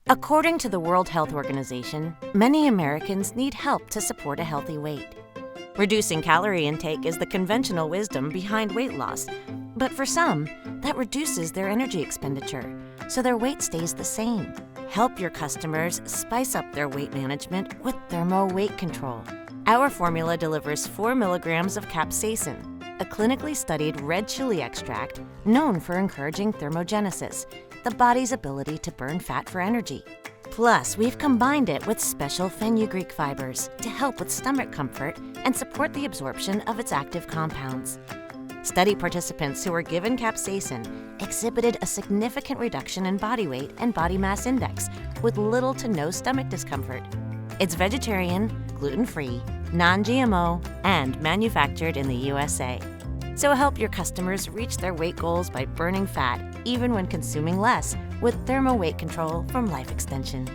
According to the World Health Organization, many Americans need help to support a healthy weight. Reducing calorie intake is the conventional wisdom behind weight loss, but for some, that reduces their energy expenditure, so their weight stays the same. Help your customers spice up their weight management with Thermo Weight Control. Our formula delivers 4 milligrams of capsaicin, a clinically studied red chili extract known for encouraging thermogenesis, the body's ability to burn fat for energy. Plus, we've combined it with special fenugreek fibers to help with stomach comfort and support the absorption of its active compounds. Study participants who were given capsaicin exhibited a significant reduction in body weight and body mass index with little to no stomach discomfort. It's vegetarian, gluten-free, non-GMO, and manufactured in the USA. So help your customers reach their weight goals by burning fat, even when consuming less, with Thermo Weight Control from Life Extension.